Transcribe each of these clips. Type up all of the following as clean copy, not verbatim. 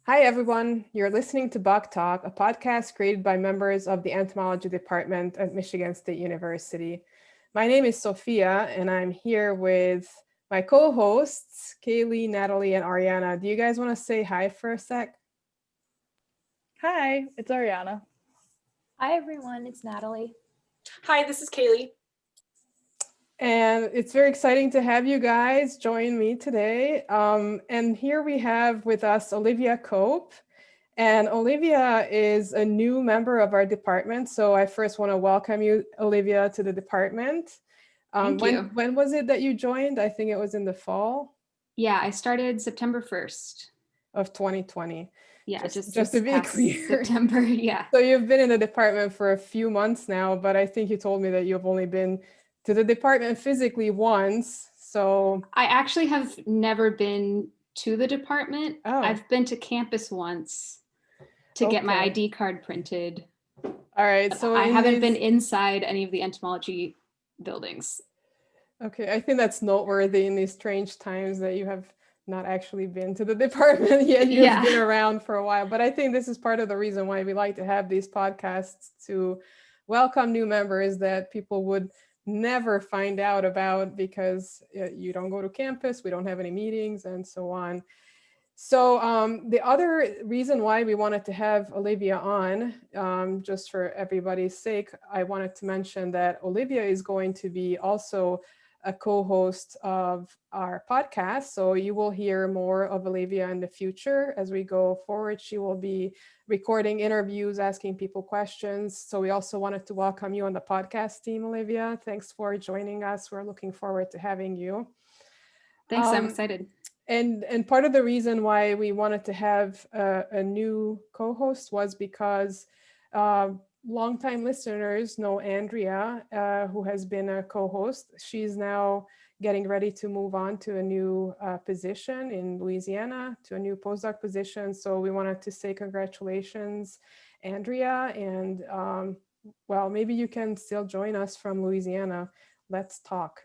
Hi, everyone. You're listening to Bug Talk, a podcast created by members of the entomology department at Michigan State University. My name is Sophia, and I'm here with my co hosts, Kaylee, Natalie, and Ariana. Do you guys want to say hi for a sec? Hi, it's Ariana. Hi everyone, it's Natalie. Hi, this is Kaylee. And it's very exciting to have you guys join me today. And here we have with us Olivia Cope. And Olivia is a new member of our department. So I first want to welcome you, Olivia, to the department. Thank you. When was it that you joined? I think it was in the fall. Yeah, I started September 1st. Of 2020. Yeah, just to be clear. September, yeah. So you've been in the department for a few months now, but I think you told me that you've only been to the department physically once. So I actually have never been to the department. Oh. I've been to campus once to get my ID card printed. All right. So I haven't been inside any of the entomology buildings. Okay, I think that's noteworthy in these strange times that you have not actually been to the department yet. You've been around for a while, but I think this is part of the reason why we like to have these podcasts, to welcome new members that people would never find out about because you don't go to campus, we don't have any meetings, and so on. So the other reason why we wanted to have Olivia on, just for everybody's sake, I wanted to mention that Olivia is going to be also a co-host of our podcast. So you will hear more of Olivia in the future as we go forward. She will be recording interviews, asking people questions. So we also wanted to welcome you on the podcast team, Olivia. Thanks for joining us. We're looking forward to having you. Thanks, I'm excited. And part of the reason why we wanted to have a new co-host was because longtime listeners know Andrea, who has been a co-host. She's now getting ready to move on to a new position in Louisiana, to a new postdoc position. So we wanted to say congratulations, Andrea. And well, maybe you can still join us from Louisiana. Let's talk.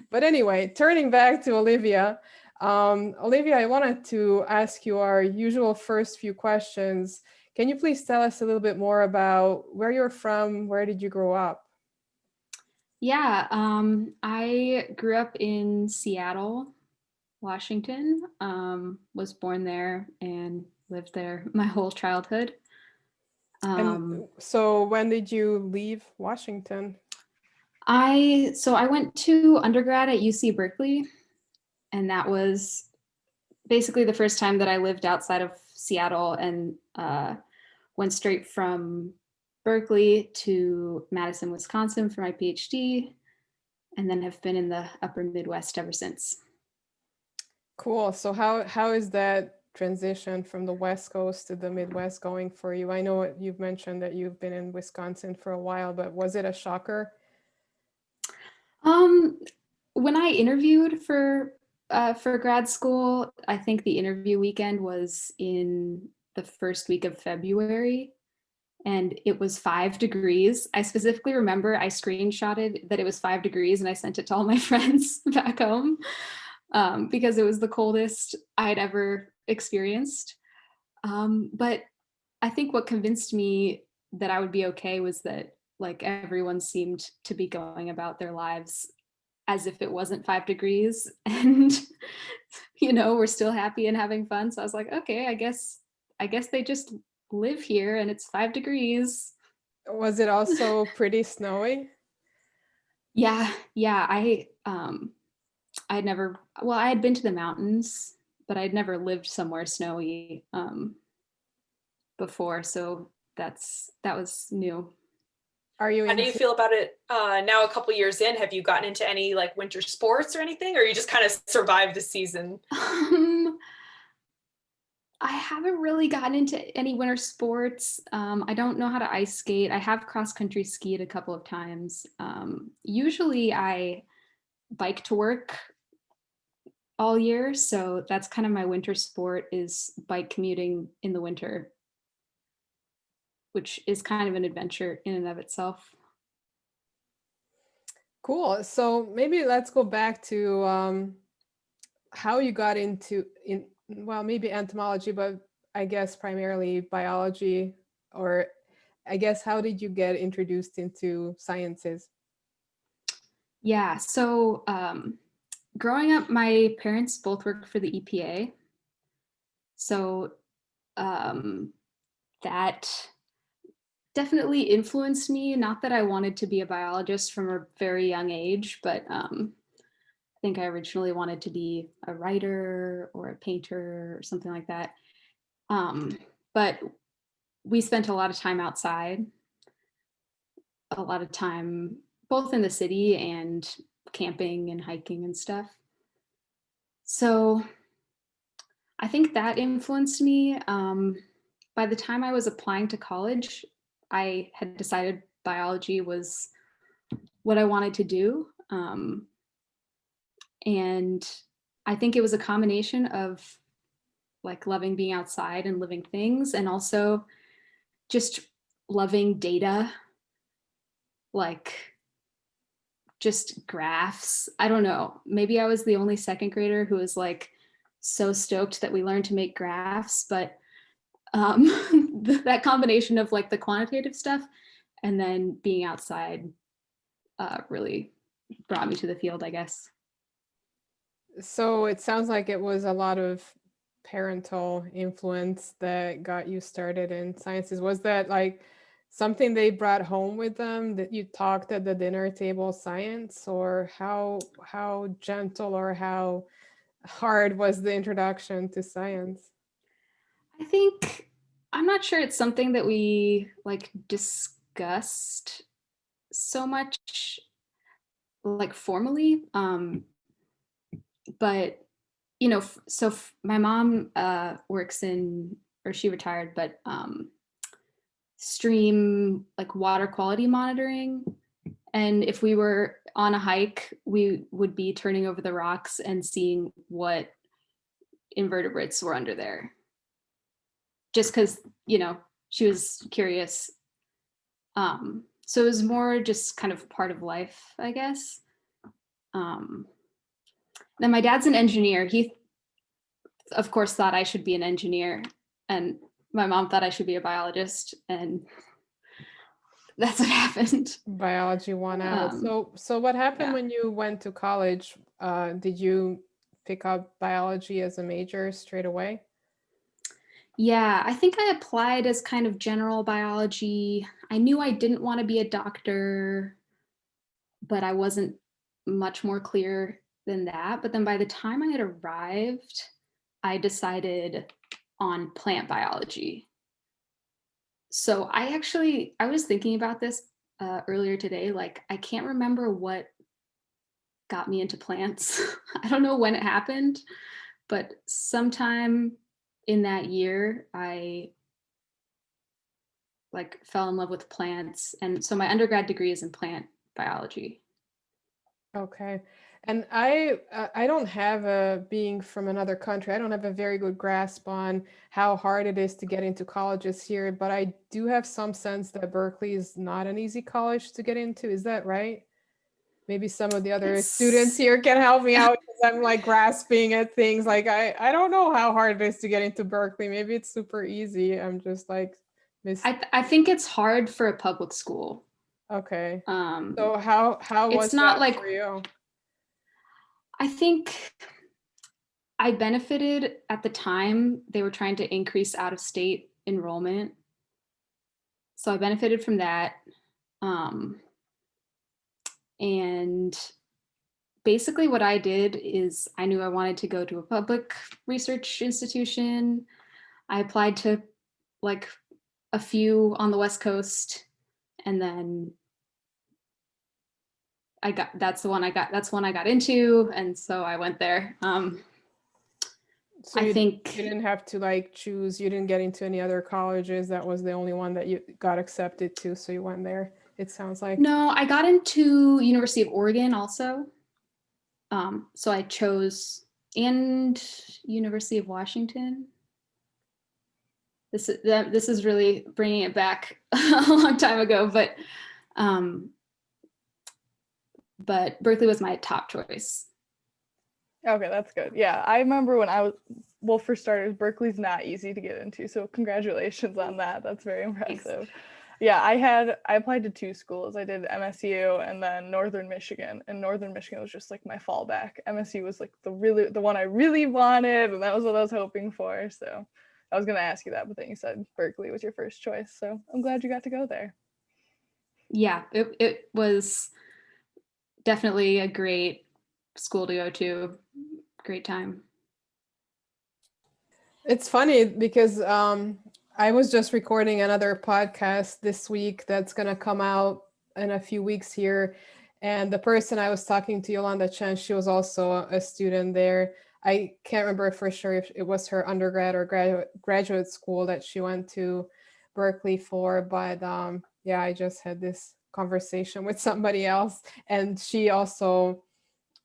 But anyway, turning back to Olivia. Olivia, I wanted to ask you our usual first few questions. Can you please tell us a little bit more about where you're from? Where did you grow up? Yeah, I grew up in Seattle, Washington, was born there and lived there my whole childhood. And so when did you leave Washington? I went to undergrad at UC Berkeley, and that was basically the first time that I lived outside of Seattle, and went straight from Berkeley to Madison, Wisconsin for my PhD, and then have been in the upper Midwest ever since. Cool. So how is that transition from the West Coast to the Midwest going for you? I know you've mentioned that you've been in Wisconsin for a while, but was it a shocker? When I interviewed for grad school, I think the interview weekend was in the first week of February, and it was 5 degrees. I specifically remember I screenshotted that it was 5 degrees and I sent it to all my friends back home, because it was the coldest I had ever experienced. But I think what convinced me that I would be okay was that like everyone seemed to be going about their lives as if it wasn't 5 degrees, and we're still happy and having fun. So I was like, okay, I guess they just live here and it's 5 degrees. Was it also pretty snowy? Yeah. I had been to the mountains, but I'd never lived somewhere snowy before, so that was new. How do you feel about it now, a couple years in? Have you gotten into any like winter sports or anything, or you just kind of survived the season? I haven't really gotten into any winter sports. I don't know how to ice skate. I have cross-country skied a couple of times. Usually I bike to work all year, so that's kind of my winter sport, is bike commuting in the winter, which is kind of an adventure in and of itself. Cool. So maybe let's go back to how you got into well, maybe entomology, but I guess primarily biology, or I guess how did you get introduced into sciences? Yeah, so growing up, my parents both worked for the EPA. So that definitely influenced me. Not that I wanted to be a biologist from a very young age, but I think I originally wanted to be a writer or a painter or something like that. But we spent a lot of time outside, a lot of time both in the city and camping and hiking and stuff. So I think that influenced me. By the time I was applying to college, I had decided biology was what I wanted to do. And I think it was a combination of like loving being outside and living things, and also just loving data, like just graphs. I don't know. Maybe I was the only second grader who was like so stoked that we learned to make graphs, but that combination of like the quantitative stuff and then being outside really brought me to the field, I guess. So it sounds like it was a lot of parental influence that got you started in sciences. Was that like something they brought home with them, that you talked at the dinner table science, or how gentle or how hard was the introduction to science? I think, I'm not sure it's something that we like discussed so much like formally, but you know, my mom works in, or she retired, but stream like water quality monitoring. And if we were on a hike, we would be turning over the rocks and seeing what invertebrates were under there. Just because, you know, she was curious. So it was more just kind of part of life, I guess. Then my dad's an engineer. He, of course, thought I should be an engineer, and my mom thought I should be a biologist, and that's what happened. Biology won out. So what happened yeah. when you went to college? Did you pick up biology as a major straight away? Yeah, I think I applied as kind of general biology. I knew I didn't want to be a doctor, but I wasn't much more clear than that. But then by the time I had arrived, I decided on plant biology. So I was thinking about this earlier today. Like, I can't remember what got me into plants. I don't know when it happened, but sometime in that year, I like fell in love with plants. And so my undergrad degree is in plant biology. Okay. And I don't have being from another country, I don't have a very good grasp on how hard it is to get into colleges here, but I do have some sense that Berkeley is not an easy college to get into. Is that right? Maybe some of the other students here can help me out, because I'm like grasping at things. Like I don't know how hard it is to get into Berkeley. Maybe it's super easy. I'm just like I think it's hard for a public school. Okay. So how was it's not that like for you? I think I benefited at the time. They were trying to increase out of state enrollment. So I benefited from that. And basically what I did is I knew I wanted to go to a public research institution. I applied to like a few on the West Coast, and then that's one I got into, and so I went there. So I think you didn't have to like choose, you didn't get into any other colleges, that was the only one that you got accepted to, so you went there, it sounds like. No, I got into University of Oregon also. So I chose, and University of Washington. This is really bringing it back a long time ago, but Berkeley was my top choice. Okay, that's good. Yeah, I remember when well, for starters, Berkeley's not easy to get into, so congratulations on that. That's very impressive. Thanks. Yeah, I applied to 2 schools. I did MSU and then Northern Michigan, and Northern Michigan was just like my fallback. MSU was like the one I really wanted, and that was what I was hoping for. So I was gonna ask you that, but then you said Berkeley was your first choice. So I'm glad you got to go there. Yeah, it was definitely a great school to go to. Great time. It's funny because I was just recording another podcast this week that's going to come out in a few weeks here. And the person I was talking to, Yolanda Chen, she was also a student there. I can't remember for sure if it was her undergrad or graduate school that she went to Berkeley for. But yeah, I just had this conversation with somebody else. And she also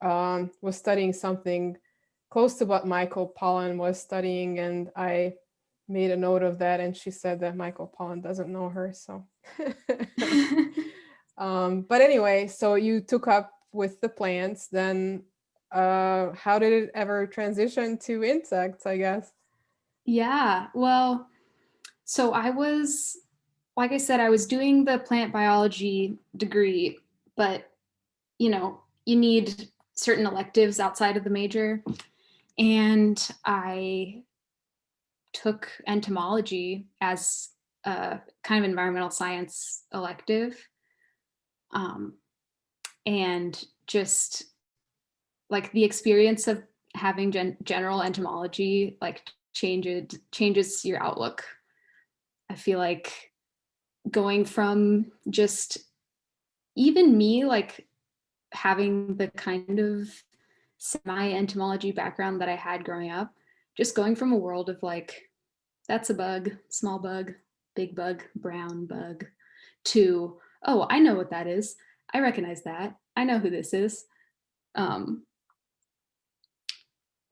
was studying something close to what Michael Pollan was studying, and I made a note of that, and she said that Michael Pollan doesn't know her. So but anyway, so you took up with the plants, then how did it ever transition to insects, I guess? Yeah, well, so I was, like I said, I was doing the plant biology degree, but you need certain electives outside of the major. And I took entomology as a kind of environmental science elective. And just like the experience of having general entomology like changes your outlook. I feel like going from just even me like having the kind of semi-entomology background that I had growing up, just going from a world of like, that's a bug, small bug, big bug, brown bug, to, oh, I know what that is. I recognize that. I know who this is.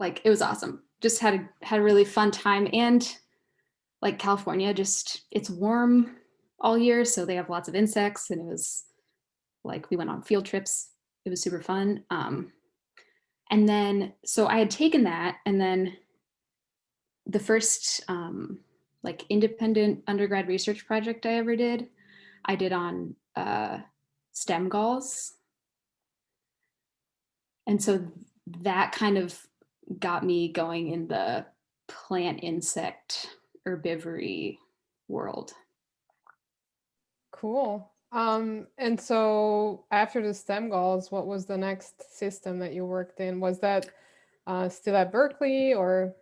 Like it was awesome. Just had a really fun time. And like California, just it's warm all year, so they have lots of insects, and it was like we went on field trips. It was super fun. And then so I had taken that, and then the first like independent undergrad research project I ever did, I did on stem galls. And so that kind of got me going in the plant insect herbivory world. Cool. And so after the stem galls, what was the next system that you worked in? Was that still at Berkeley or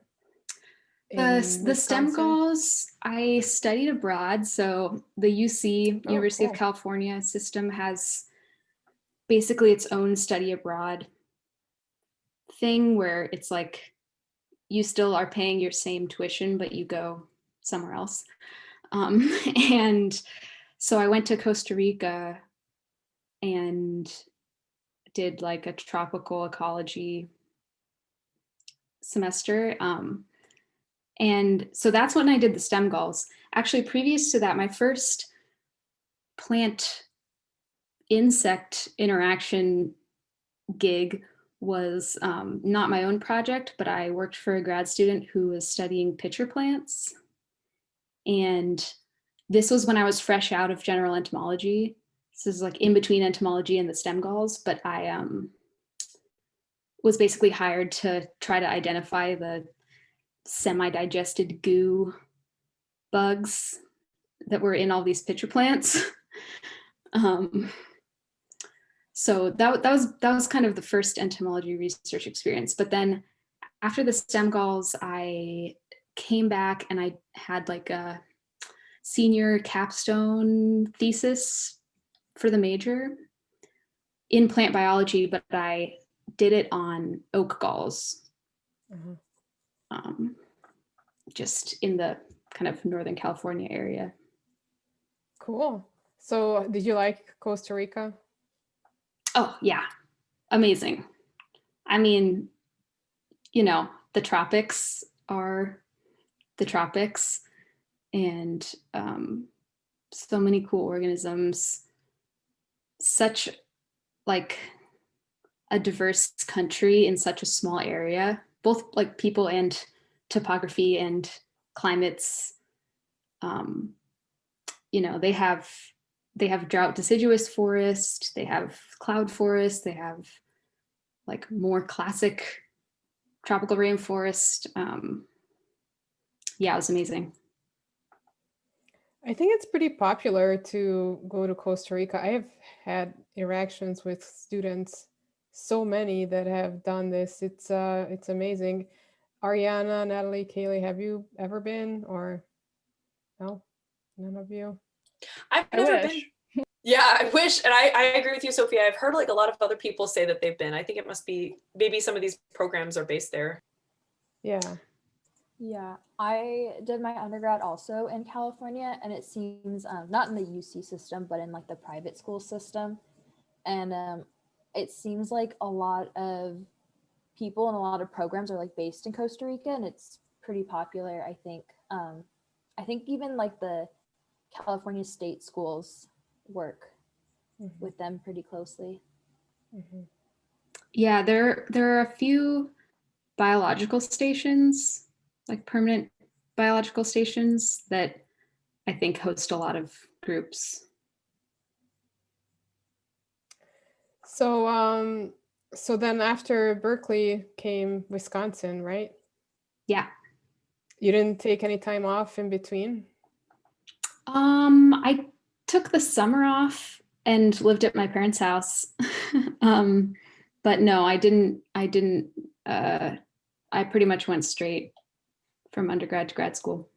The stem galls, I studied abroad. So the UC, University of California system has basically its own study abroad thing where it's like you still are paying your same tuition, but you go somewhere else. And so I went to Costa Rica and did like a tropical ecology semester. And so that's when I did the stem galls. Actually, previous to that, my first plant insect interaction gig was not my own project, but I worked for a grad student who was studying pitcher plants. And this was when I was fresh out of general entomology. This is like in between entomology and the stem galls, but I was basically hired to try to identify the semi-digested goo bugs that were in all these pitcher plants. So that was kind of the first entomology research experience. But then after the stem galls, I came back and I had like a senior capstone thesis for the major in plant biology, but I did it on oak galls. Just in the kind of Northern California area. Cool. So did you like Costa Rica? Oh yeah, amazing. I mean, the tropics are the tropics, and so many cool organisms, such like a diverse country in such a small area, both like people and topography and climates. They have drought deciduous forest, they have cloud forest, they have like more classic tropical rainforest. It was amazing. I think it's pretty popular to go to Costa Rica. I have had interactions with students, so many that have done this. It's amazing. Ariana, Natalie, Kaylee, have you ever been, or no? None of you? I've never been. Yeah, I wish. And I agree with you, Sophia. I've heard like a lot of other people say that they've been. I think it must be maybe some of these programs are based there. Yeah. Yeah, I did my undergrad also in California, and it seems not in the UC system, but in like the private school system. And it seems like a lot of people and a lot of programs are like based in Costa Rica, and it's pretty popular, I think. I think even like the California state schools work with them pretty closely. Yeah, there are a few biological stations, like permanent biological stations, that I think host a lot of groups. So then after Berkeley came Wisconsin, right? Yeah. You didn't take any time off in between? I took the summer off and lived at my parents' house. But no, I didn't. I pretty much went straight from undergrad to grad school.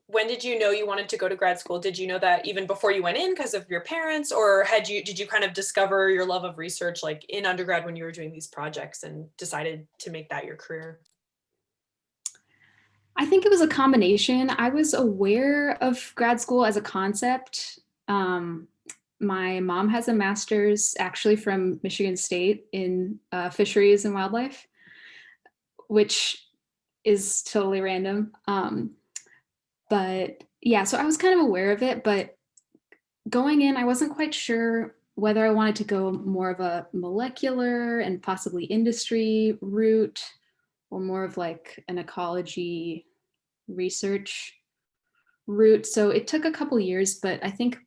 When did you know you wanted to go to grad school? Did you know that even before you went in because of your parents, or did you kind of discover your love of research like in undergrad when you were doing these projects and decided to make that your career? I think it was a combination. I was aware of grad school as a concept. My mom has a master's actually from Michigan State in fisheries and wildlife, which is totally random. But yeah, so I was kind of aware of it, but going in, I wasn't quite sure whether I wanted to go more of a molecular and possibly industry route, or more of like an ecology research route. So it took a couple years, but I think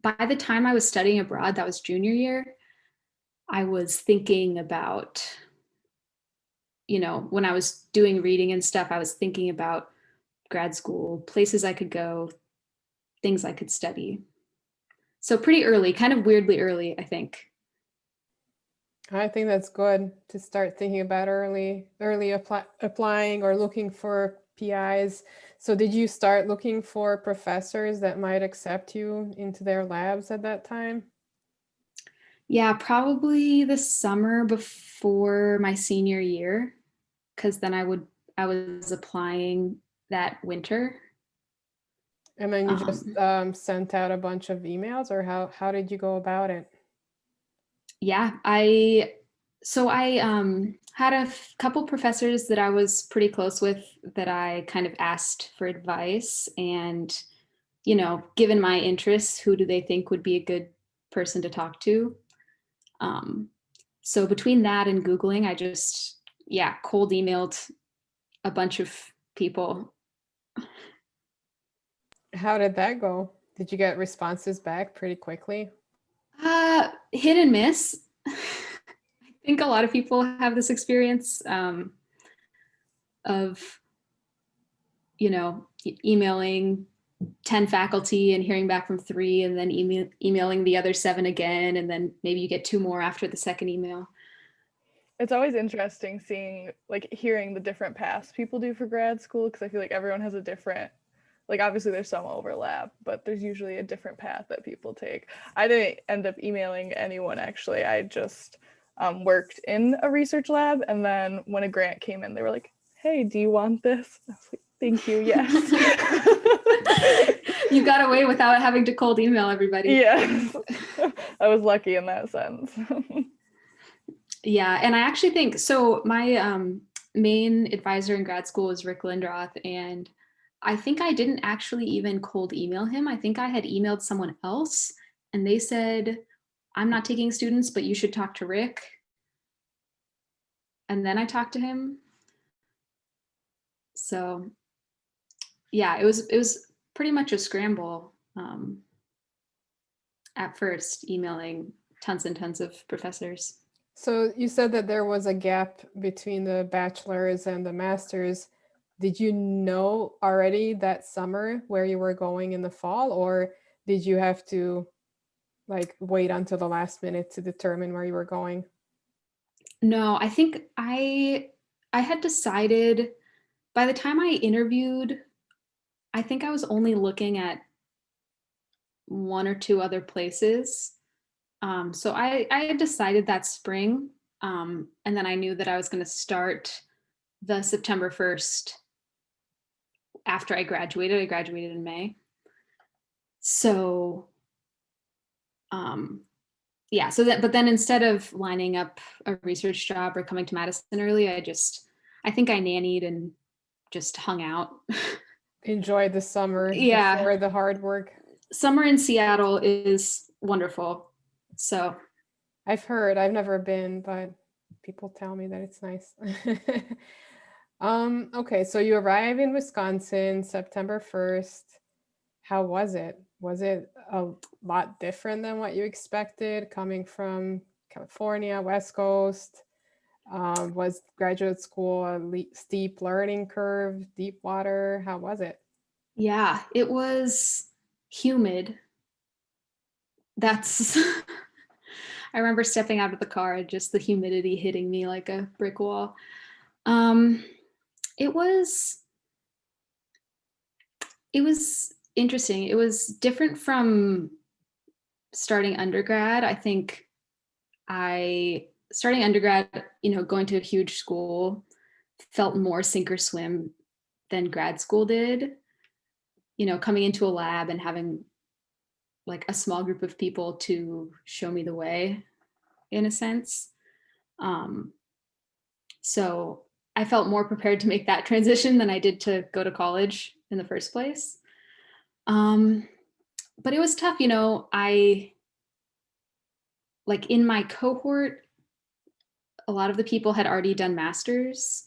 by the time I was studying abroad, that was junior year, I was thinking about, when I was doing reading and stuff, I was thinking about grad school, places I could go, things I could study. So pretty early, kind of weirdly early, I think. I think that's good to start thinking about early applying or looking for PIs. So did you start looking for professors that might accept you into their labs at that time? Yeah, probably the summer before my senior year, because then I was applying that winter. And then you just sent out a bunch of emails, or how did you go about it? Yeah, I had a couple professors that I was pretty close with that I kind of asked for advice, and given my interests, who do they think would be a good person to talk to? So between that and Googling, I just cold emailed a bunch of people. How did that go? Did you get responses back pretty quickly? Hit and miss. I think a lot of people have this experience of, emailing 10 faculty and hearing back from 3, and then emailing the other 7 again, and then maybe you get 2 more after the second email. It's always interesting hearing the different paths people do for grad school, because I feel like everyone has a different, obviously there's some overlap, but there's usually a different path that people take. I didn't end up emailing anyone, actually. I just worked in a research lab, and then when a grant came in, they were like, hey, do you want this? I was like, thank you, yes. You got away without having to cold email everybody. Yes, I was lucky in that sense. Yeah, and I actually think, so my main advisor in grad school was Rick Lindroth, and I think I didn't actually even cold email him. I think I had emailed someone else, and they said, I'm not taking students, but you should talk to Rick. And then I talked to him. So yeah, it was pretty much a scramble at first, emailing tons and tons of professors. So you said that there was a gap between the bachelor's and the master's. Did you know already that summer where you were going in the fall, or did you have to like wait until the last minute to determine where you were going? No, I think I had decided by the time I interviewed, I think I was only looking at one or two other places. So I had decided that spring, and then I knew that I was going to start the September 1st after I graduated. I graduated in May. So yeah, so that, but then instead of lining up a research job or coming to Madison early, I think I nannied and just hung out. Enjoy the summer Yeah. before the hard work. Summer in Seattle is wonderful. So I've heard, I've never been, but people tell me that it's nice. Okay, so you arrive in Wisconsin September 1st. How was it? Was it a lot different than what you expected coming from California, West Coast? Was graduate school a steep learning curve, deep water? How was it? yeah, it was humid. That's I remember stepping out of the car and just the humidity hitting me like a brick wall. It was interesting. It was different from starting undergrad. I think starting undergrad, going to a huge school felt more sink or swim than grad school did. Coming into a lab and having like a small group of people to show me the way, in a sense. So I felt more prepared to make that transition than I did to go to college in the first place. But it was tough, I like in my cohort, a lot of the people had already done masters.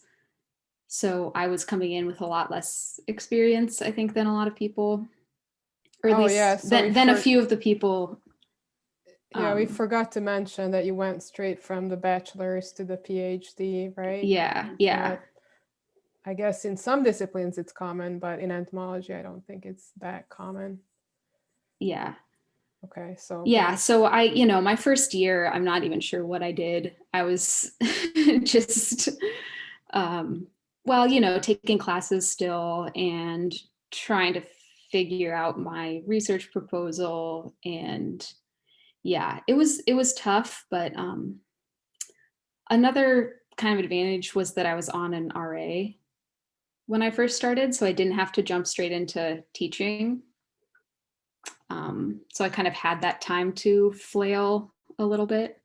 So I was coming in with a lot less experience, I think, than a lot of people, or at least than a few of the people. Yeah, we forgot to mention that you went straight from the bachelor's to the PhD, right? Yeah. I guess in some disciplines it's common, but in entomology, I don't think it's that common. Yeah. Okay, so. Yeah, so I, my first year, I'm not even sure what I did. I was just, taking classes still and trying to figure out my research proposal. And yeah, it was tough, but another kind of advantage was that I was on an RA when I first started, so I didn't have to jump straight into teaching. So I kind of had that time to flail a little bit.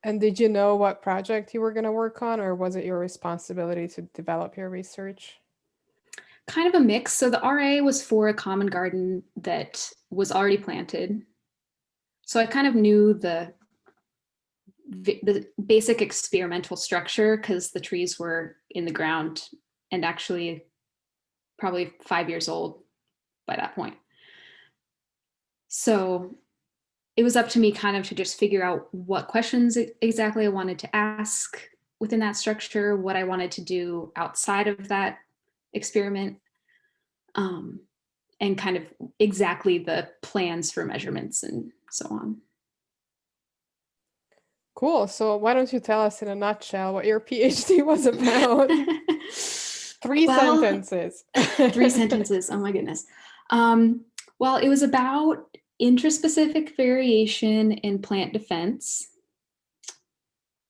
And did you know what project you were going to work on, or was it your responsibility to develop your research? Kind of a mix. So the RA was for a common garden that was already planted. So I kind of knew the basic experimental structure because the trees were in the ground and actually probably 5 years old by that point. So it was up to me kind of to just figure out what questions exactly I wanted to ask within that structure, what I wanted to do outside of that experiment, and kind of exactly the plans for measurements and so on. Cool. So why don't you tell us in a nutshell what your PhD was about? Three sentences. 3 sentences. Oh my goodness. Well, it was about intraspecific variation in plant defense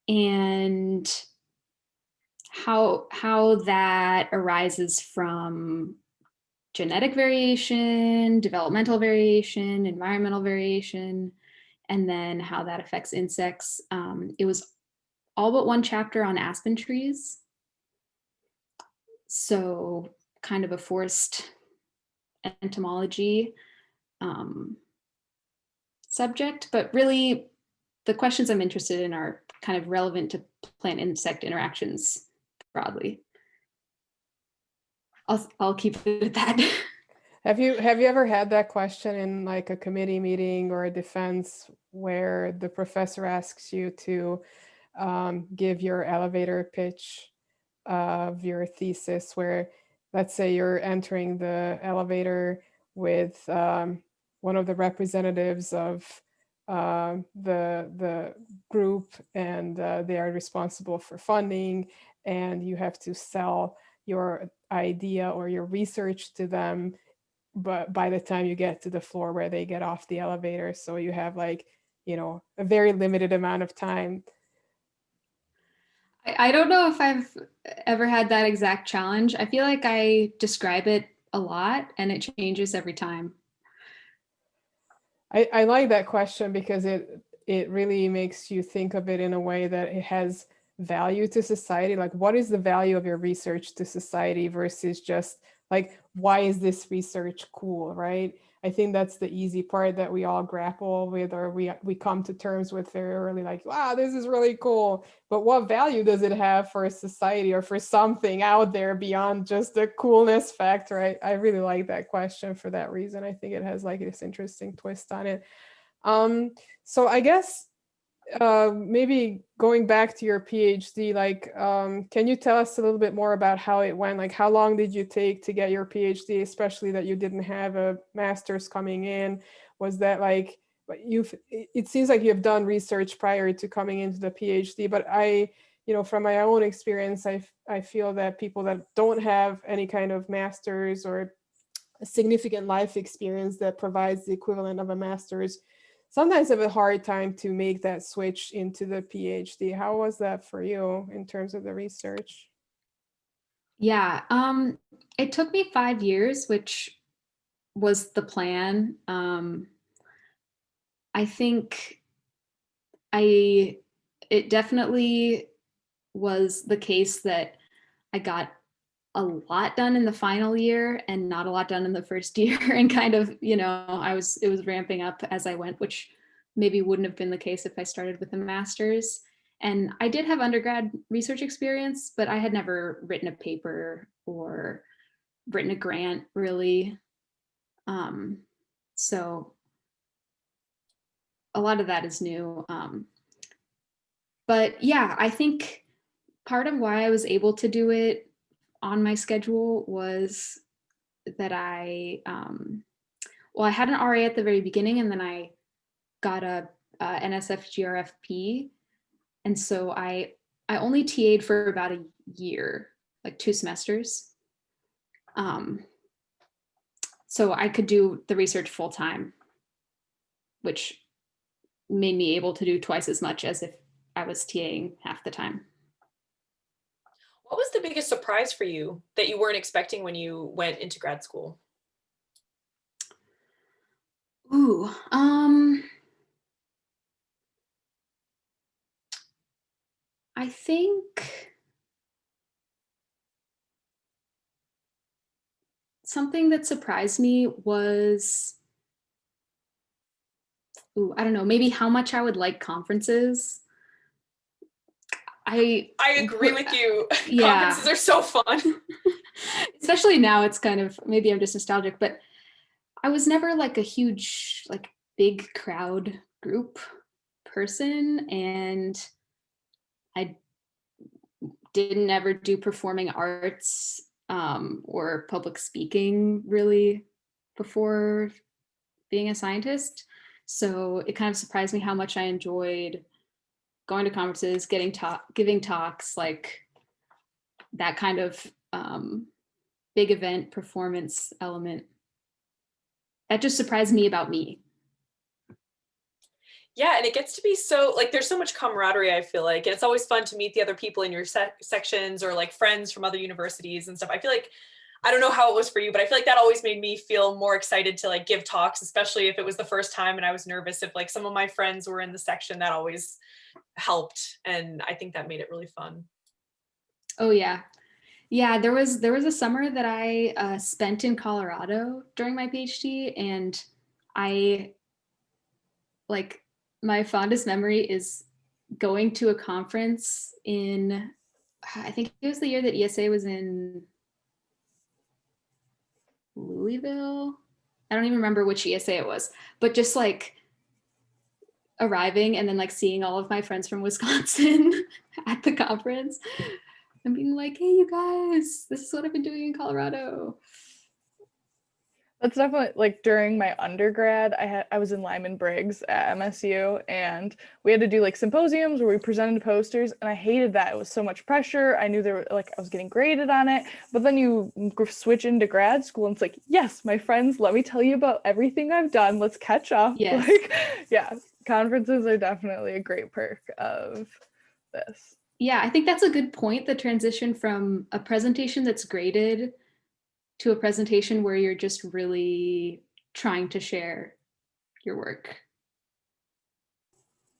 and how that arises from genetic variation, developmental variation, environmental variation, and then how that affects insects. It was all but one chapter on aspen trees. So kind of a forest entomology. subject, but really the questions I'm interested in are kind of relevant to plant insect interactions broadly. I'll keep it at that. Have you ever had that question in like a committee meeting or a defense where the professor asks you to give your elevator pitch of your thesis, where let's say you're entering the elevator with one of the representatives of the group, and they are responsible for funding, and you have to sell your idea or your research to them, but by the time you get to the floor where they get off the elevator, so you have like, you know, a very limited amount of time. I don't know if I've ever had that exact challenge. I feel like I describe it a lot and it changes every time. I like that question because it really makes you think of it in a way that it has value to society. Like, what is the value of your research to society versus just like, why is this research cool, right? I think that's the easy part that we all grapple with, or we come to terms with very early, like, wow, this is really cool. But what value does it have for society or for something out there beyond just the coolness factor? I really like that question for that reason. I think it has like this interesting twist on it. So I guess maybe going back to your PhD, like, can you tell us a little bit more about how it went? Like, how long did you take to get your PhD, especially that you didn't have a master's coming in? Was that like, it seems like you've done research prior to coming into the PhD, but from my own experience, I feel that people that don't have any kind of master's or a significant life experience that provides the equivalent of a master's sometimes have a hard time to make that switch into the PhD. How was that for you in terms of the research? Yeah, it took me 5 years, which was the plan. I think it definitely was the case that I got a lot done in the final year and not a lot done in the first year, and kind of, it was ramping up as I went, which maybe wouldn't have been the case if I started with a master's. And I did have undergrad research experience, but I had never written a paper or written a grant really. So a lot of that is new. But yeah, I think part of why I was able to do it on my schedule was that I had an RA at the very beginning, and then I got a NSF GRFP, and so I only TA'd for about a year, like 2 semesters. So I could do the research full time, which made me able to do twice as much as if I was TAing half the time. What was the biggest surprise for you that you weren't expecting when you went into grad school? Ooh, I think something that surprised me was, I don't know, maybe how much I would like conferences. I agree with you. Yeah. Conferences are so fun. Especially now, it's kind of, maybe I'm just nostalgic, but I was never like a huge, like big crowd group person, and I didn't ever do performing arts or public speaking really before being a scientist. So it kind of surprised me how much I enjoyed going to conferences, giving talks, like that kind of big event performance element. That just surprised me about me. Yeah, and it gets to be so, like, there's so much camaraderie, I feel like, and it's always fun to meet the other people in your sections, or like friends from other universities and stuff. I feel like, I don't know how it was for you, but I feel like that always made me feel more excited to like give talks, especially if it was the first time and I was nervous. If like some of my friends were in the section, that always helped, and I think that made it really fun. Oh yeah. Yeah, there was a summer that I spent in Colorado during my PhD, and I like my fondest memory is going to a conference in, I think it was the year that ESA was in Louisville. I don't even remember which ESA it was, but just like arriving and then like seeing all of my friends from Wisconsin at the conference and being like, hey, you guys, this is what I've been doing in Colorado. That's definitely like during my undergrad, I was in Lyman Briggs at MSU, and we had to do like symposiums where we presented posters, and I hated that. It was so much pressure. I knew there were like I was getting graded on it, but then you switch into grad school and it's like, yes, my friends, let me tell you about everything I've done. Let's catch up. Yes. Like, yeah, conferences are definitely a great perk of this. Yeah, I think that's a good point. The transition from a presentation that's graded to a presentation where you're just really trying to share your work.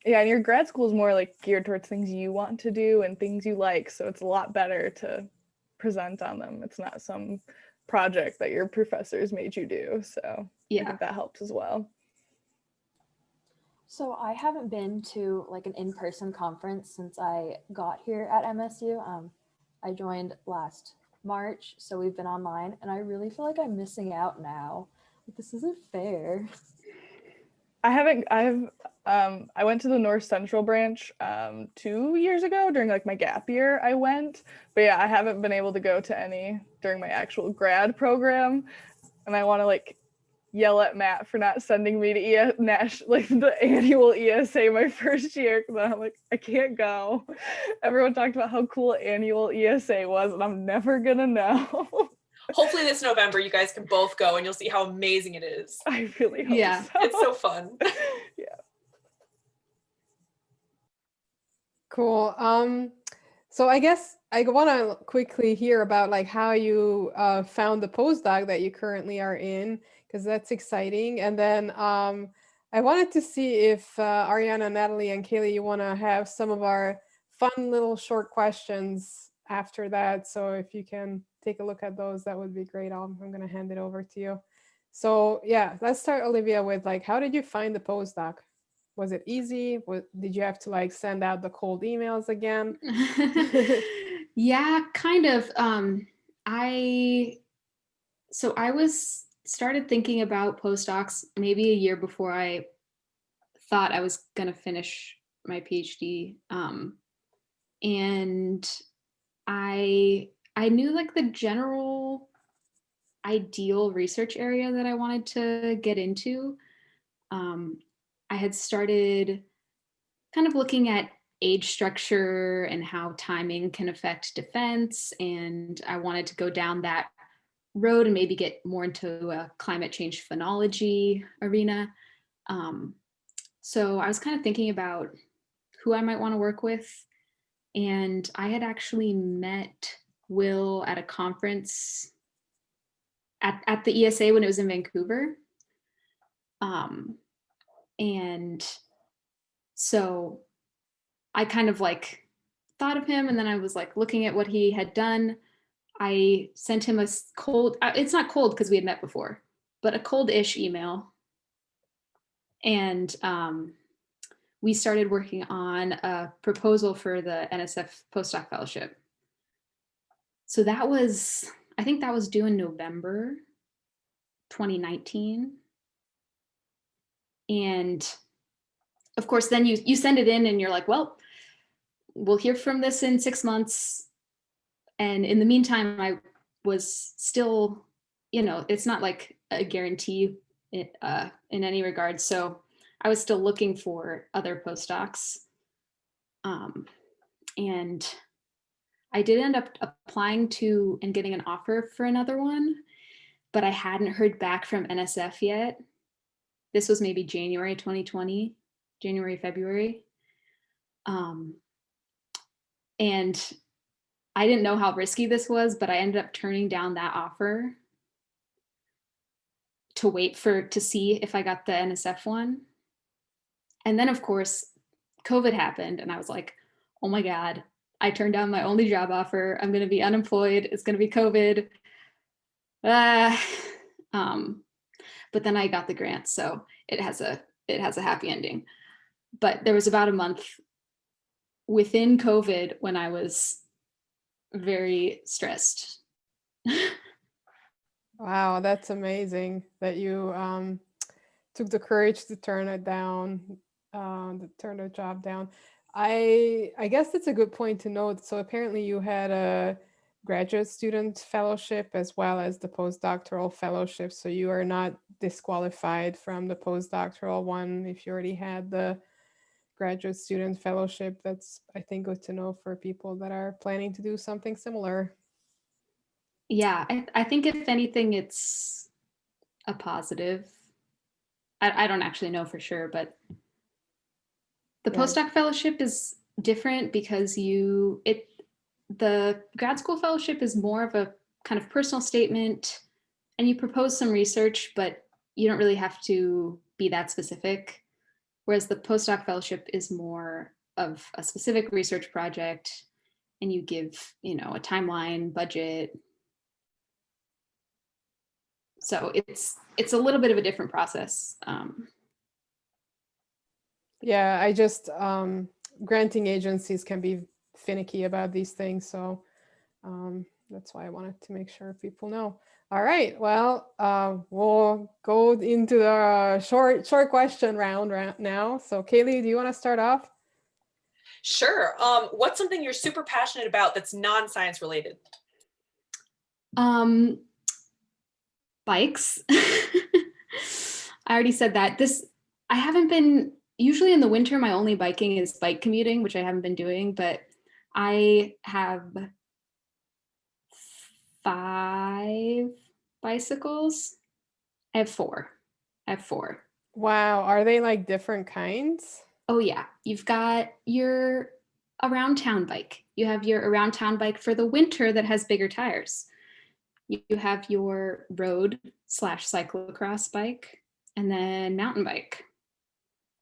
Yeah, and your grad school is more like geared towards things you want to do and things you like, so it's a lot better to present on them. It's not some project that your professors made you do, so yeah. I think that helps as well. So I haven't been to like an in-person conference since I got here at MSU. I joined last March, so we've been online, and I really feel like I'm missing out now. Like, this isn't fair. I went to the North Central branch 2 years ago during like my gap year. I went, but yeah, I haven't been able to go to any during my actual grad program, and I want to like yell at Matt for not sending me to like the annual ESA my first year, because I'm like, I can't go. Everyone talked about how cool annual ESA was, and I'm never gonna know. Hopefully this November you guys can both go and you'll see how amazing it is. I really hope so. It's so fun. Yeah. Cool. So I guess I want to quickly hear about like how you found the postdoc that you currently are in, because that's exciting. And then I wanted to see if Ariana, Natalie, and Kaylee, you want to have some of our fun little short questions after that. So if you can take a look at those, that would be great. I'm going to hand it over to you. So yeah, let's start, Olivia, with like, how did you find the postdoc? Was it easy? Did you have to like send out the cold emails again? Yeah, kind of. I started thinking about postdocs maybe a year before I thought I was going to finish my PhD. And I knew like the general ideal research area that I wanted to get into. I had started kind of looking at age structure and how timing can affect defense, and I wanted to go down that road and maybe get more into a climate change phenology arena. So I was kind of thinking about who I might want to work with, and I had actually met Will at a conference at the ESA when it was in Vancouver. And so I kind of like thought of him, and then I was like looking at what he had done. I sent him a cold, it's not cold because we had met before, but a cold-ish email. And we started working on a proposal for the NSF postdoc fellowship. So that was, I think that was due in November 2019. And of course, then you send it in and you're like, well, we'll hear from this in 6 months. And in the meantime, I was still, it's not like a guarantee in any regard. So I was still looking for other postdocs. And I did end up applying to and getting an offer for another one, but I hadn't heard back from NSF yet. This was maybe January 2020, January, February. And I didn't know how risky this was, but I ended up turning down that offer to wait to see if I got the NSF one. And then of course, COVID happened and I was like, oh my God, I turned down my only job offer. I'm going to be unemployed. It's going to be COVID. But then I got the grant. So it has a it has a happy ending. But there was about a month within COVID when I was very stressed. Wow, that's amazing that you took the courage to turn it down, to turn the job down. I guess that's a good point to note. So apparently you had a graduate student fellowship as well as the postdoctoral fellowship. So you are not disqualified from the postdoctoral one if you already had the graduate student fellowship. That's, I think, good to know for people that are planning to do something similar. Yeah, I think if anything, it's a positive. I don't actually know for sure, but the Yeah. postdoc fellowship is different because the grad school fellowship is more of a kind of personal statement, and you propose some research, but you don't really have to be that specific. Whereas the postdoc fellowship is more of a specific research project, and you give, a timeline, budget. So it's a little bit of a different process. Yeah, I just granting agencies can be finicky about these things, so that's why I wanted to make sure people know. All right, well, we'll go into the short question round now. So Kaylee, do you want to start off? Sure. What's something you're super passionate about that's non-science related? Bikes. I already said that. I haven't been, usually in the winter, my only biking is bike commuting, which I haven't been doing, but I have 5 bicycles. I have four. Wow, are they like different kinds? Oh yeah, you've got your around town bike. You have your around town bike for the winter that has bigger tires. You have your road / cyclocross bike, and then mountain bike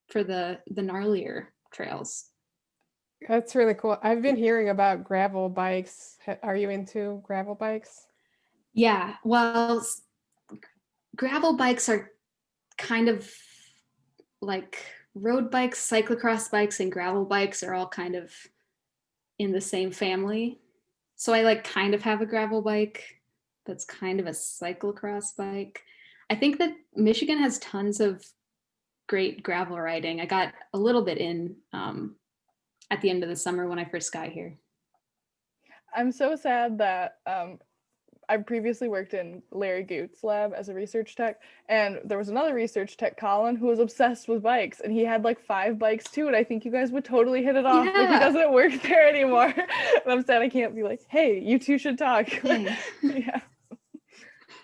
for the gnarlier trails. That's really cool. I've been hearing about gravel bikes. Are you into gravel bikes? Yeah, well, gravel bikes are kind of like road bikes, cyclocross bikes, and gravel bikes are all kind of in the same family. So I kind of have a gravel bike that's kind of a cyclocross bike. I think that Michigan has tons of great gravel riding. I got a little bit in at the end of the summer when I first got here. I'm so sad that I previously worked in Larry Goote's lab as a research tech, and there was another research tech, Colin, who was obsessed with bikes, and he had 5 bikes too, and I think you guys would totally hit it off, but he doesn't work there anymore. And I'm sad I can't be like, hey, you two should talk. Yeah.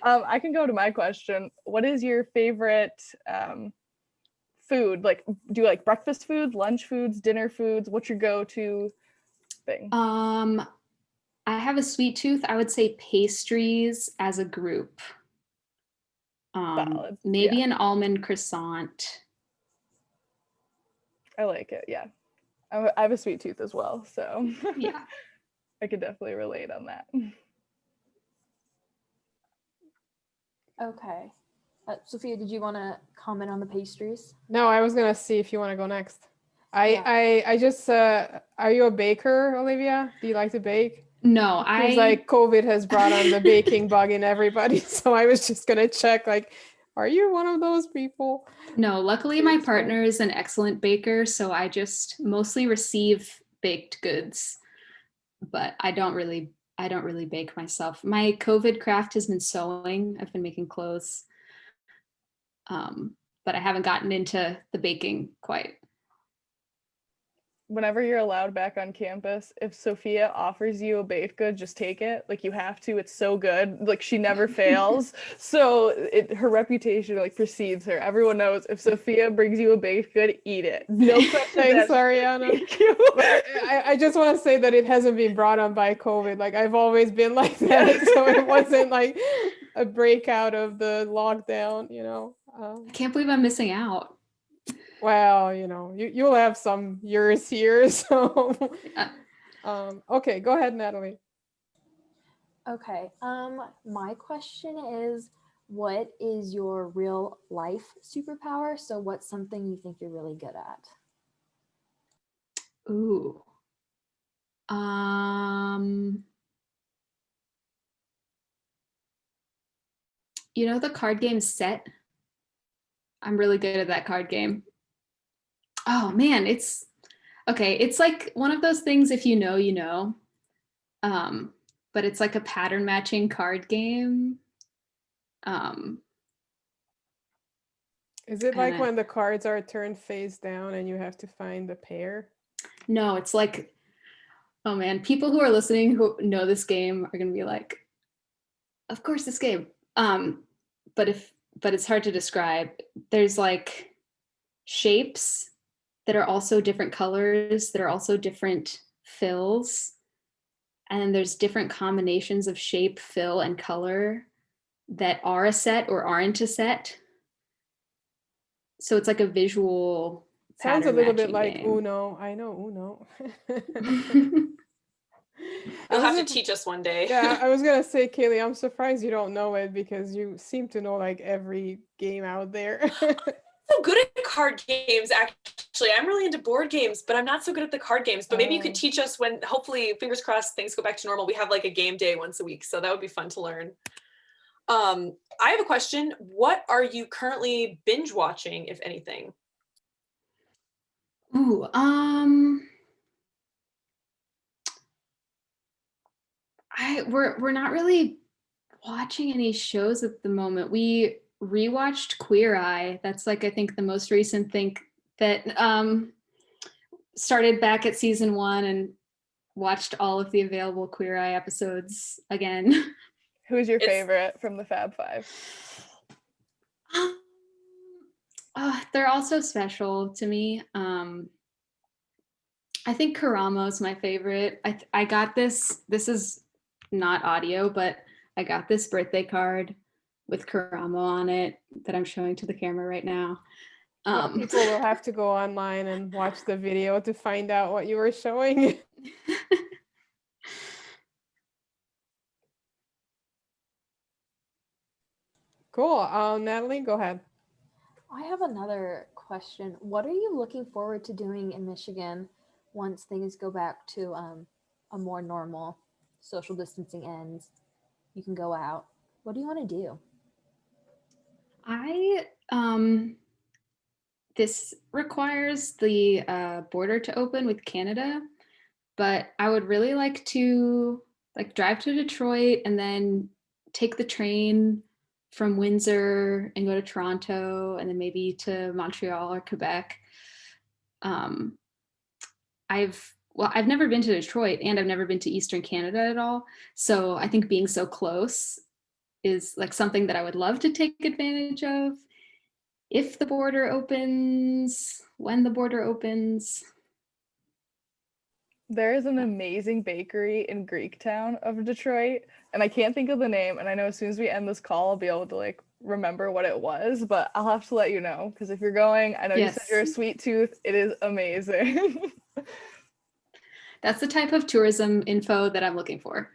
I can go to my question. What is your favorite food? Do you like breakfast foods, lunch foods, dinner foods? What's your go-to thing? I have a sweet tooth. I would say pastries as a group. Maybe an almond croissant. I like it. Yeah. I have a sweet tooth as well. So yeah, I could definitely relate on that. Okay. Sophia, did you want to comment on the pastries? No, I was gonna see if you want to go next. I just are you a baker, Olivia? Do you like to bake? No, it seems like COVID has brought on the baking bug in everybody, so I was just gonna check, are you one of those people? No, luckily my partner is an excellent baker, so I just mostly receive baked goods, but I don't really bake myself. My COVID craft has been sewing. I've been making clothes, but I haven't gotten into the baking quite. Whenever you're allowed back on campus, if Sophia offers you a baked good, just take it. You have to. It's so good. She never fails. So her reputation precedes her. Everyone knows if Sophia brings you a baked good, eat it. No question. Thanks, Ariana. I just want to say that it hasn't been brought on by COVID. I've always been like that, so it wasn't a breakout of the lockdown. I can't believe I'm missing out. Well, you'll have some years here, so okay, go ahead, Natalie. Okay. My question is, what is your real life superpower? So what's something you think you're really good at? Ooh. You know the card game Set? I'm really good at that card game. Oh man, it's okay. It's like one of those things, if you know, you know. But it's like a pattern matching card game. Is it like And when the cards are turned face down and you have to find the pair? no, it's like, oh man, people who are listening who know this game are gonna be like, of course this game. But it's hard to describe. There's like shapes that are also different colors, that are also different fills. And then there's different combinations of shape, fill, and color that are a set or aren't a set. So it's like a visual Sounds a pattern little bit matching like game. Uno. I know Uno. You'll have to teach us one day. Yeah, I was gonna say, Kaylee, I'm surprised you don't know it because you seem to know like every game out there. So good at card games, actually. I'm really into board games, but I'm not so good at the card games. But maybe you could teach us when, hopefully, fingers crossed, things go back to normal. We have like a game day once a week, so that would be fun to learn. I have a question. What are you currently binge watching, if anything? Ooh, we're not really watching any shows at the moment. We rewatched Queer Eye. That's like I think the most recent thing that started back at season 1 and watched all of the available Queer Eye episodes again. Who's your favorite from the Fab Five? They're all so special to me. I think Karamo's my favorite. I got this is not audio, but I got this birthday card with Karamo on it that I'm showing to the camera right now. Well, people will have to go online and watch the video to find out what you were showing. Cool. Natalie, go ahead. I have another question. What are you looking forward to doing in Michigan once things go back to a more normal social distancing ends? You can go out. What do you want to do? This requires the border to open with Canada, but I would really like to like drive to Detroit and then take the train from Windsor and go to Toronto and then maybe to Montreal or Quebec. I've never been to Detroit and I've never been to Eastern Canada at all. So I think being so close is like something that I would love to take advantage of if the border opens, when the border opens. There is an amazing bakery in Greektown of Detroit, and I can't think of the name. And I know as soon as we end this call, I'll be able to like remember what it was, but I'll have to let you know because if you're going, I know you said you're a sweet tooth. It is amazing. That's the type of tourism info that I'm looking for.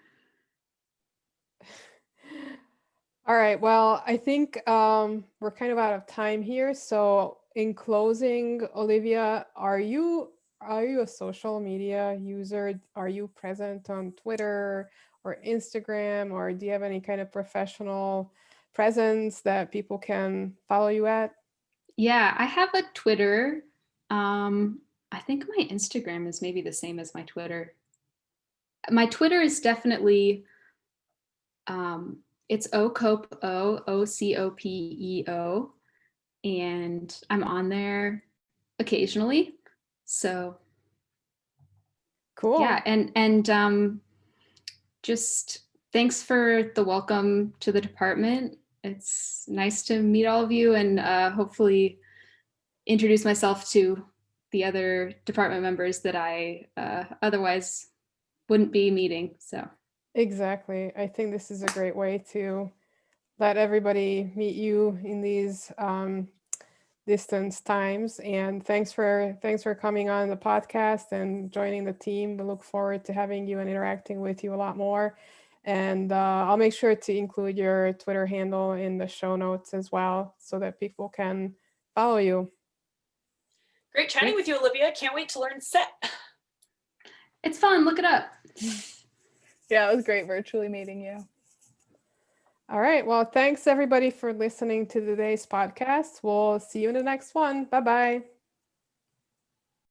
All right. Well, I think we're kind of out of time here. So in closing, Olivia, are you a social media user? Are you present on Twitter or Instagram, or do you have any kind of professional presence that people can follow you at? Yeah, I have a Twitter. I think my Instagram is maybe the same as my Twitter. My Twitter is definitely it's Ocope, Ocopeo, and I'm on there occasionally. So cool. Yeah, and just thanks for the welcome to the department. It's nice to meet all of you and hopefully introduce myself to the other department members that I otherwise wouldn't be meeting. So exactly. I think this is a great way to let everybody meet you in these distance times. And thanks for coming on the podcast and joining the team. We look forward to having you and interacting with you a lot more. And I'll make sure to include your Twitter handle in the show notes as well so that people can follow you. Great chatting with you, Olivia. Can't wait to learn set. It's fun. Look it up. Yeah, it was great virtually meeting you. All right. Well, thanks everybody for listening to today's podcast. We'll see you in the next one. Bye-bye.